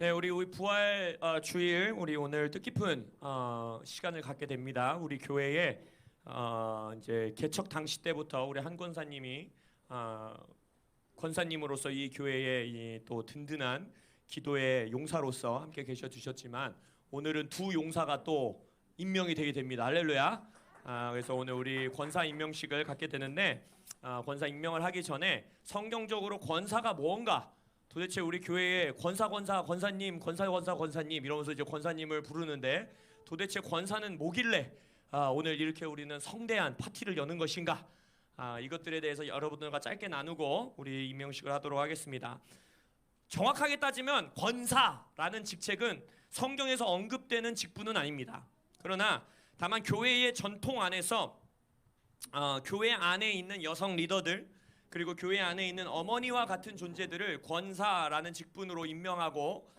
네, 우리 부활 주일 우리 오늘 뜻깊은 시간을 갖게 됩니다. 우리 교회에 이제 개척 당시 때부터 우리 한 권사님이 권사님으로서 이 교회의 또 든든한 기도의 용사로서 함께 계셔 주셨지만 오늘은 두 용사가 또 임명이 되게 됩니다. 할렐루야. 그래서 오늘 우리 권사 임명식을 갖게 되는데 권사 임명을 하기 전에 성경적으로 권사가 뭔가 도대체 우리 교회에 권사님 이러면서 이제 권사님을 부르는데 도대체 권사는 뭐길래 오늘 이렇게 우리는 성대한 파티를 여는 것인가? 이것들에 대해서 여러분들과 짧게 나누고 우리 임명식을 하도록 하겠습니다. 정확하게 따지면 권사라는 직책은 성경에서 언급되는 직분은 아닙니다. 그러나 다만 교회의 전통 안에서 교회 안에 있는 여성 리더들 그리고 교회 안에 있는 어머니와 같은 존재들을 권사라는 직분으로 임명하고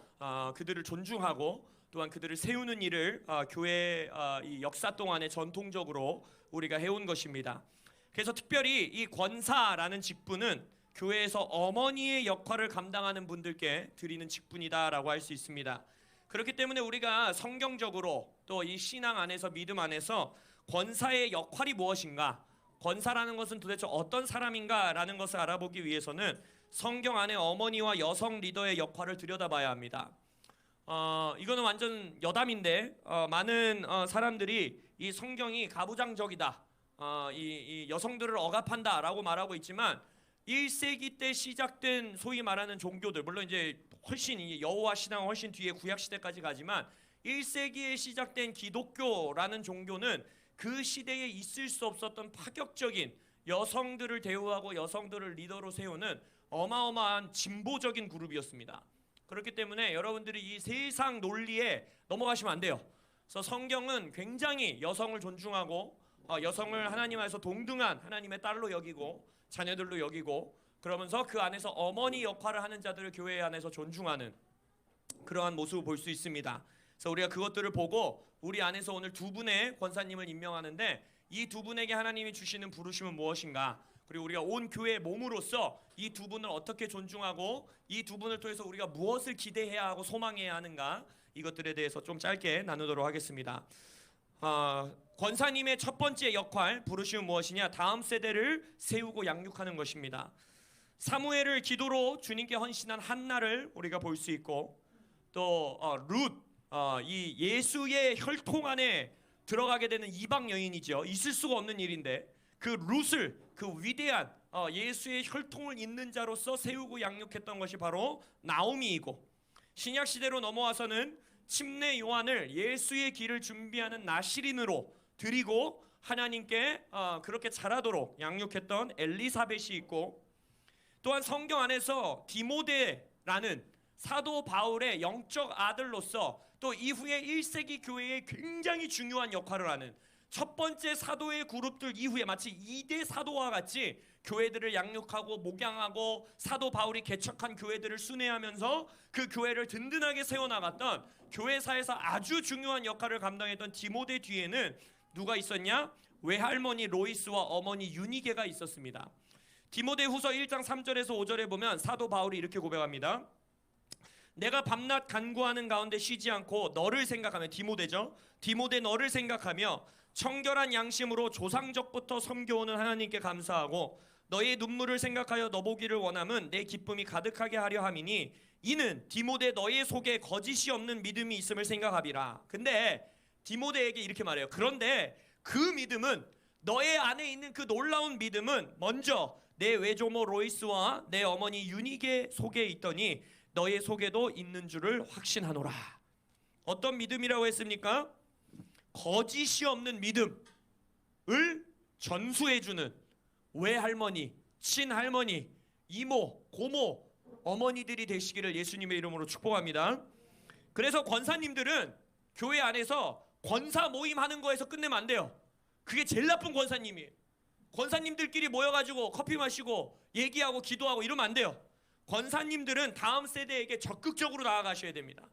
그들을 존중하고 또한 그들을 세우는 일을 교회 이 역사 동안에 전통적으로 우리가 해온 것입니다. 그래서 특별히 이 권사라는 직분은 교회에서 어머니의 역할을 감당하는 분들께 드리는 직분이다라고 할 수 있습니다. 그렇기 때문에 우리가 성경적으로 또 이 신앙 안에서 믿음 안에서 권사의 역할이 무엇인가, 권사라는 것은 도대체 어떤 사람인가라는 것을 알아보기 위해서는 성경 안에 어머니와 여성 리더의 역할을 들여다봐야 합니다. 이거는 완전 여담인데 많은 사람들이 이 성경이 가부장적이다, 이 여성들을 억압한다라고 말하고 있지만 1세기 때 시작된 소위 말하는 종교들, 물론 이제 훨씬 여호와 신앙은 훨씬 뒤에 구약 시대까지 가지만 1세기에 시작된 기독교라는 종교는 그 시대에 있을 수 없었던 파격적인 여성들을 대우하고 여성들을 리더로 세우는 어마어마한 진보적인 그룹이었습니다. 그렇기 때문에 여러분들이 이 세상 논리에 넘어가시면 안 돼요. 그래서 성경은 굉장히 여성을 존중하고 여성을 하나님 안에서 동등한 하나님의 딸로 여기고 자녀들로 여기고 그러면서 그 안에서 어머니 역할을 하는 자들을 교회 안에서 존중하는 그러한 모습을 볼 수 있습니다. 그래서 우리가 그것들을 보고 우리 안에서 오늘 두 분의 권사님을 임명하는데 이 두 분에게 하나님이 주시는 부르심은 무엇인가, 그리고 우리가 온 교회의 몸으로서 이 두 분을 어떻게 존중하고 이 두 분을 통해서 우리가 무엇을 기대해야 하고 소망해야 하는가, 이것들에 대해서 좀 짧게 나누도록 하겠습니다. 권사님의 첫 번째 역할, 부르심은 무엇이냐? 다음 세대를 세우고 양육하는 것입니다. 사무엘을 기도로 주님께 헌신한 한나를 우리가 볼 수 있고 또 룻, 이 예수의 혈통 안에 들어가게 되는 이방 여인이죠. 있을 수가 없는 일인데 그 룻을, 그 위대한 예수의 혈통을 잇는 자로서 세우고 양육했던 것이 바로 나오미이고, 신약 시대로 넘어와서는 침례 요한을 예수의 길을 준비하는 나시린으로 드리고 하나님께 그렇게 자라도록 양육했던 엘리사벳이 있고, 또한 성경 안에서 디모데라는 사도 바울의 영적 아들로서 또 이후에 1세기 교회에 굉장히 중요한 역할을 하는 첫 번째 사도의 그룹들 이후에 마치 2대 사도와 같이 교회들을 양육하고 목양하고 사도 바울이 개척한 교회들을 순회하면서 그 교회를 든든하게 세워나갔던 교회사에서 아주 중요한 역할을 감당했던 디모데 뒤에는 누가 있었냐? 외할머니 로이스와 어머니 유니게가 있었습니다. 디모데 후서 1장 3절에서 5절에 보면 사도 바울이 이렇게 고백합니다. 내가 밤낮 간구하는 가운데 쉬지 않고 너를 생각하며, 디모데죠, 디모데 너를 생각하며 청결한 양심으로 조상적부터 섬겨오는 하나님께 감사하고 너의 눈물을 생각하여 너 보기를 원함은 내 기쁨이 가득하게 하려 함이니 이는 디모데 너의 속에 거짓이 없는 믿음이 있음을 생각하리라. 근데 디모데에게 이렇게 말해요. 그런데 그 믿음은, 너의 안에 있는 그 놀라운 믿음은 먼저 내 외조모 로이스와 내 어머니 유니게 속에 있더니 너의 속에도 있는 줄을 확신하노라. 어떤 믿음이라고 했습니까? 거짓이 없는 믿음을 전수해주는 외할머니, 친할머니, 이모, 고모, 어머니들이 되시기를 예수님의 이름으로 축복합니다. 그래서 권사님들은 교회 안에서 권사 모임 하는 거에서 끝내면 안 돼요. 그게 제일 나쁜 권사님이에요. 권사님들끼리 모여가지고 커피 마시고 얘기하고 기도하고 이러면 안 돼요. 권사님들은 다음 세대에게 적극적으로 나아가셔야 됩니다.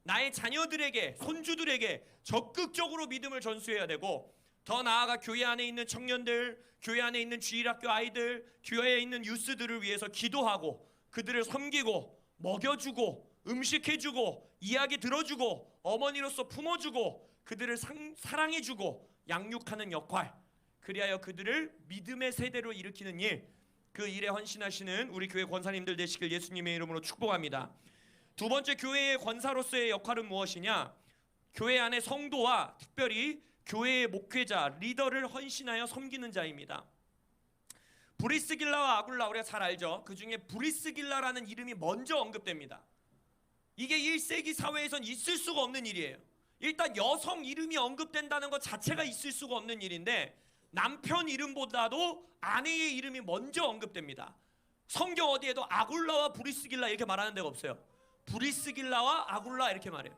나의 자녀들에게, 손주들에게 적극적으로 믿음을 전수해야 되고, 더 나아가 교회 안에 있는 청년들, 교회 안에 있는 주일학교 아이들, 교회에 있는 유스들을 위해서 기도하고 그들을 섬기고 먹여주고 음식해주고 이야기 들어주고 어머니로서 품어주고 그들을 사랑해주고 양육하는 역할, 그리하여 그들을 믿음의 세대로 일으키는 일, 그 일에 헌신하시는 우리 교회 권사님들 되시길 예수님의 이름으로 축복합니다. 두 번째, 교회의 권사로서의 역할은 무엇이냐? 교회 안의 성도와 특별히 교회의 목회자, 리더를 헌신하여 섬기는 자입니다. 브리스길라와 아굴라 우리가 잘 알죠. 그 중에 브리스길라라는 이름이 먼저 언급됩니다. 이게 1세기 사회에선 있을 수가 없는 일이에요. 일단 여성 이름이 언급된다는 것 자체가 있을 수가 없는 일인데 남편 이름보다도 아내의 이름이 먼저 언급됩니다. 성경 어디에도 아굴라와 브리스길라 이렇게 말하는 데가 없어요. 브리스길라와 아굴라 이렇게 말해요.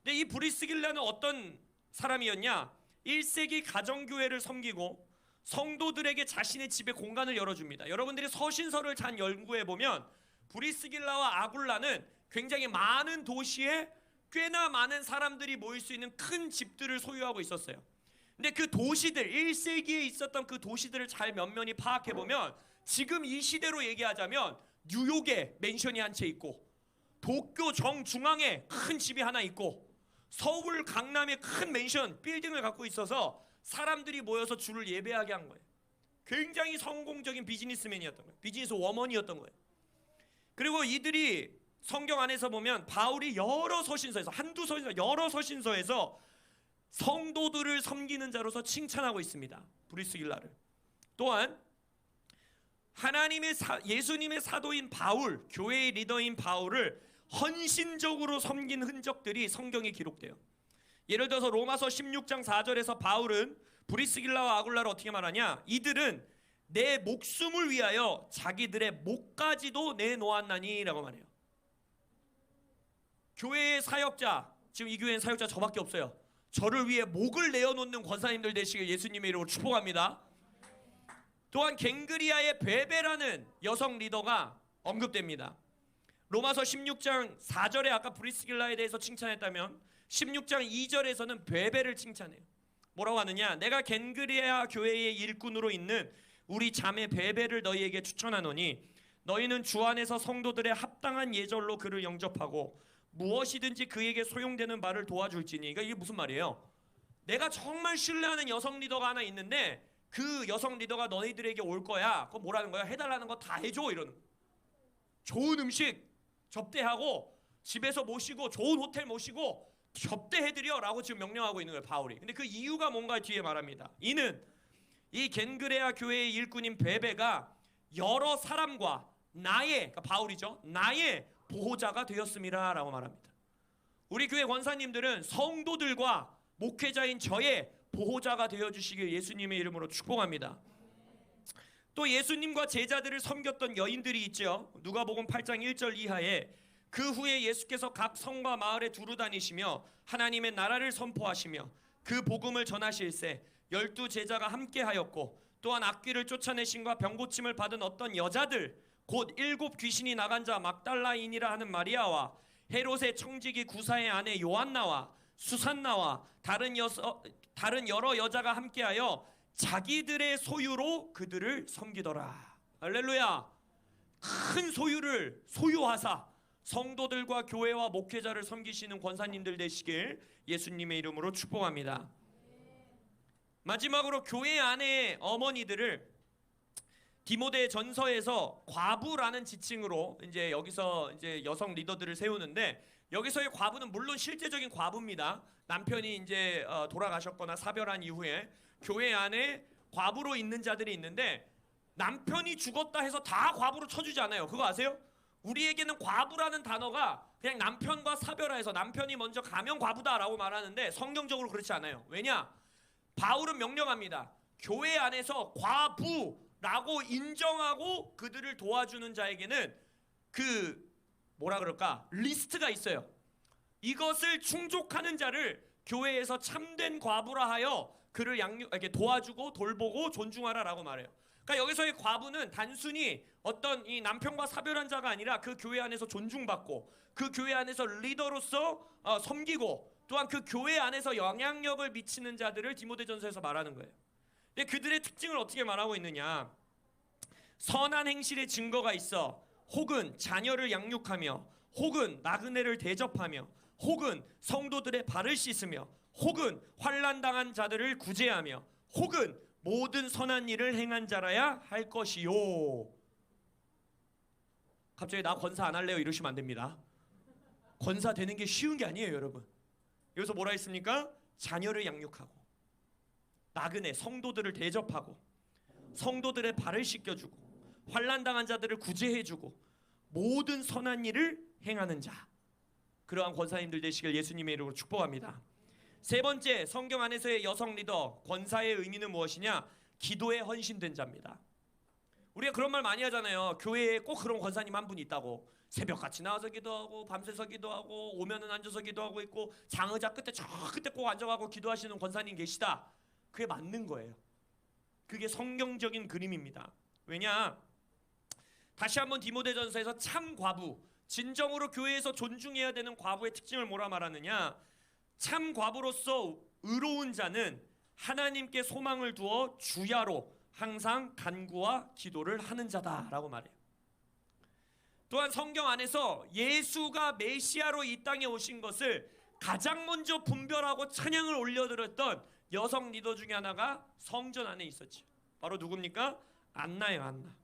근데 이 브리스길라는 어떤 사람이었냐? 1세기 가정교회를 섬기고 성도들에게 자신의 집에 공간을 열어줍니다. 여러분들이 서신서를 잘 연구해보면 브리스길라와 아굴라는 굉장히 많은 도시에 꽤나 많은 사람들이 모일 수 있는 큰 집들을 소유하고 있었어요. 근데 그 도시들, 1세기에 있었던 그 도시들을 잘 면면히 파악해보면 지금 이 시대로 얘기하자면 뉴욕에 맨션이 한 채 있고, 도쿄 정중앙에 큰 집이 하나 있고, 서울 강남에 큰 맨션 빌딩을 갖고 있어서 사람들이 모여서 주를 예배하게 한 거예요. 굉장히 성공적인 비즈니스맨이었던 거예요. 비즈니스 워먼이었던 거예요. 그리고 이들이 성경 안에서 보면 바울이 여러 서신서에서, 한두 서신서, 여러 서신서에서 성도들을 섬기는 자로서 칭찬하고 있습니다. 브리스길라를. 또한 예수님의 사도인 바울, 교회의 리더인 바울을 헌신적으로 섬긴 흔적들이 성경에 기록돼요. 예를 들어서 로마서 16장 4절에서 바울은 브리스길라와 아굴라를 어떻게 말하냐? 이들은 내 목숨을 위하여 자기들의 목까지도 내놓았나니 라고 말해요. 교회의 사역자, 지금 이 교회는 사역자 저밖에 없어요. 저를 위해 목을 내어놓는 권사님들 되시길 예수님의 이름으로 축복합니다. 또한 갱그리아의 베베라는 여성 리더가 언급됩니다. 로마서 16장 4절에 아까 브리스길라에 대해서 칭찬했다면 16장 2절에서는 베베를 칭찬해요. 뭐라고 하느냐? 내가 갱그리아 교회의 일꾼으로 있는 우리 자매 베베를 너희에게 추천하노니 너희는 주 안에서 성도들의 합당한 예절로 그를 영접하고 무엇이든지 그에게 소용되는 말을 도와줄지니. 그러니까 이게 무슨 말이에요? 내가 정말 신뢰하는 여성 리더가 하나 있는데 그 여성 리더가 너희들에게 올 거야. 그거 뭐라는 거야? 해달라는 거 다 해줘 이러는 거야. 좋은 음식 접대하고 집에서 모시고 좋은 호텔 모시고 접대해드려 라고 지금 명령하고 있는 거예요, 바울이. 근데 그 이유가 뭔가 뒤에 말합니다. 이는 이 겐그레아 교회의 일꾼인 베베가 여러 사람과 나의, 그러니까 바울이죠, 나의 보호자가 되었음이라 라고 말합니다. 우리 교회 권사님들은 성도들과 목회자인 저의 보호자가 되어주시길 예수님의 이름으로 축복합니다. 또 예수님과 제자들을 섬겼던 여인들이 있죠. 누가복음 8장 1절 이하에 그 후에 예수께서 각 성과 마을에 두루 다니시며 하나님의 나라를 선포하시며 그 복음을 전하실새 12 제자가 함께하였고 또한 악귀를 쫓아내신과 병고침을 받은 어떤 여자들 곧 7 귀신이 나간 자 막달라인이라 하는 마리아와 헤롯의 청지기 구사의 아내 요한나와 수산나와 다른 여러 여자가 함께하여 자기들의 소유로 그들을 섬기더라. 할렐루야. 큰 소유를 소유하사 성도들과 교회와 목회자를 섬기시는 권사님들 되시길 예수님의 이름으로 축복합니다. 마지막으로 교회 안에 어머니들을 디모데 전서에서 과부라는 지칭으로 이제 여기서 이제 여성 리더들을 세우는데, 여기서의 과부는 물론 실제적인 과부입니다. 남편이 이제 돌아가셨거나 사별한 이후에 교회 안에 과부로 있는 자들이 있는데 남편이 죽었다 해서 다 과부로 쳐주지 않아요. 그거 아세요? 우리에게는 과부라는 단어가 그냥 남편과 사별해서 남편이 먼저 가면 과부다라고 말하는데 성경적으로 그렇지 않아요. 왜냐? 바울은 명령합니다. 교회 안에서 과부라고 인정하고 그들을 도와주는 자에게는 그 뭐라 그럴까? 리스트가 있어요. 이것을 충족하는 자를 교회에서 참된 과부라 하여 그를 이렇게 도와주고 돌보고 존중하라라고 말해요. 그러니까 여기서의 과부는 단순히 어떤 이 남편과 사별한 자가 아니라 그 교회 안에서 존중받고 그 교회 안에서 리더로서 섬기고 또한 그 교회 안에서 영향력을 미치는 자들을 디모데전서에서 말하는 거예요. 근데 그들의 특징을 어떻게 말하고 있느냐? 선한 행실의 증거가 있어 혹은 자녀를 양육하며 혹은 나그네를 대접하며, 혹은 성도들의 발을 씻으며, 혹은 환난 당한 자들을 구제하며, 혹은 모든 선한 일을 행한 자라야 할 것이요. 갑자기 나 권사 안 할래요 이러시면 안 됩니다. 권사 되는 게 쉬운 게 아니에요, 여러분. 여기서 뭐라 했습니까? 자녀를 양육하고, 나그네 성도들을 대접하고, 성도들의 발을 씻겨주고, 환난 당한 자들을 구제해주고, 모든 선한 일을 행하는 자, 그러한 권사님들 되시길 예수님의 이름으로 축복합니다. 세 번째, 성경 안에서의 여성 리더 권사의 의미는 무엇이냐? 기도에 헌신된 자입니다. 우리가 그런 말 많이 하잖아요. 교회에 꼭 그런 권사님 한 분 있다고. 새벽같이 나와서 기도하고, 밤새서 기도하고, 오면은 앉아서 기도하고 있고, 장의자 끝에 저 끝에 꼭 앉아가고 기도하시는 권사님 계시다. 그게 맞는 거예요. 그게 성경적인 그림입니다. 왜냐? 다시 한번 디모데전서에서 참 과부, 진정으로 교회에서 존중해야 되는 과부의 특징을 뭐라 말하느냐? 참 과부로서 의로운 자는 하나님께 소망을 두어 주야로 항상 간구와 기도를 하는 자다라고 말해요. 또한 성경 안에서 예수가 메시아로 이 땅에 오신 것을 가장 먼저 분별하고 찬양을 올려드렸던 여성 리더 중에 하나가 성전 안에 있었죠. 바로 누굽니까? 안나예요. 안나.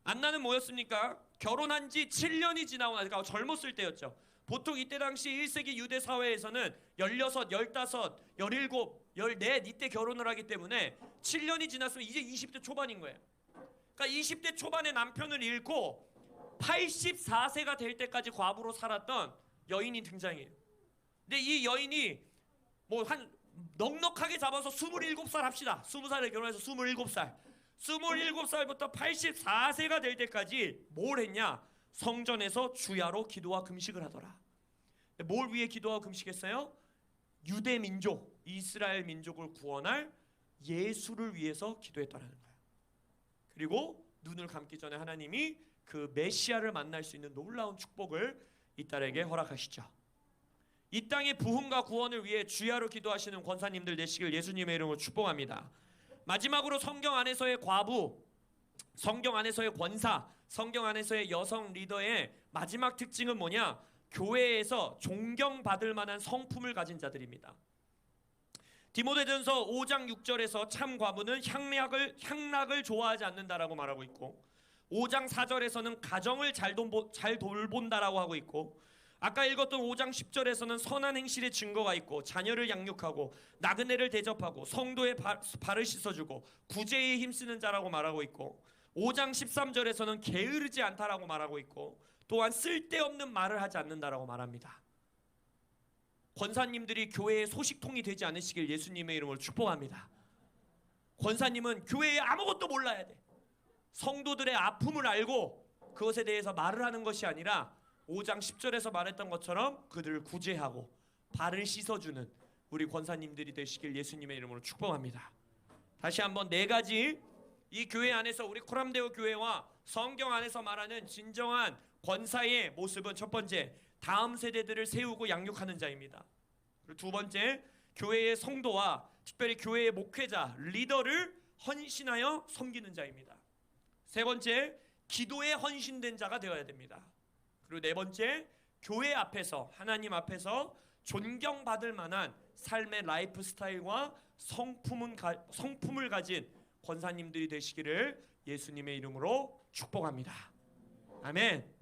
안나는 뭐였습니까? 결혼한 지 7년이 지나고 나니까 젊었을 때였죠. 보통 이때 당시 1세기 유대 사회에서는 16, 15, 17, 14 이때 결혼을 하기 때문에 7년이 지났으면 이제 20대 초반인 거예요. 그러니까 20대 초반에 남편을 잃고 84세가 될 때까지 과부로 살았던 여인이 등장해요. 근데 이 여인이 뭐 한 넉넉하게 잡아서 27살 합시다. 20살에 결혼해서 27살. 27살부터 84세가 될 때까지 뭘 했냐? 성전에서 주야로 기도와 금식을 하더라. 뭘 위해 기도와 금식했어요? 유대 민족, 이스라엘 민족을 구원할 예수를 위해서 기도했다라는 거예요. 그리고 눈을 감기 전에 하나님이 그 메시아를 만날 수 있는 놀라운 축복을 이 딸에게 허락하시죠. 이 땅의 부흥과 구원을 위해 주야로 기도하시는 권사님들 되시길 예수님의 이름으로 축복합니다. 마지막으로 성경 안에서의 과부, 성경 안에서의 권사, 성경 안에서의 여성 리더의 마지막 특징은 뭐냐? 교회에서 존경받을 만한 성품을 가진 자들입니다. 디모데전서 5장 6절에서 참 과부는 향락을 좋아하지 않는다라고 말하고 있고, 5장 4절에서는 가정을 잘 돌본다라고 하고 있고, 아까 읽었던 5장 10절에서는 선한 행실의 증거가 있고, 자녀를 양육하고, 나그네를 대접하고, 성도의 발을 씻어주고, 구제에 힘쓰는 자라고 말하고 있고, 5장 13절에서는 게으르지 않다라고 말하고 있고, 또한 쓸데없는 말을 하지 않는다라고 말합니다. 권사님들이 교회의 소식통이 되지 않으시길 예수님의 이름으로 축복합니다. 권사님은 교회에 아무것도 몰라야 돼. 성도들의 아픔을 알고 그것에 대해서 말을 하는 것이 아니라 5장 10절에서 말했던 것처럼 그들을 구제하고 발을 씻어주는 우리 권사님들이 되시길 예수님의 이름으로 축복합니다. 다시 한번 네 가지, 이 교회 안에서 우리 코람데오 교회와 성경 안에서 말하는 진정한 권사의 모습은, 첫 번째, 다음 세대들을 세우고 양육하는 자입니다. 그리고 두 번째, 교회의 성도와 특별히 교회의 목회자, 리더를 헌신하여 섬기는 자입니다. 세 번째, 기도에 헌신된 자가 되어야 됩니다. 그리고 네 번째, 교회 앞에서, 하나님 앞에서 존경받을 만한 삶의 라이프 스타일과 성품을 가진 권사님들이 되시기를 예수님의 이름으로 축복합니다. 아멘.